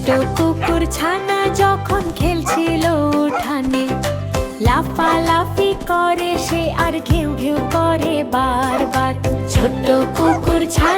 কুকুর ছানা যখন খেলছিল উঠানে, লাফালাফি করে সে আর ঘেউ ঘেউ করে বারবার। ছোট্ট কুকুর ছানা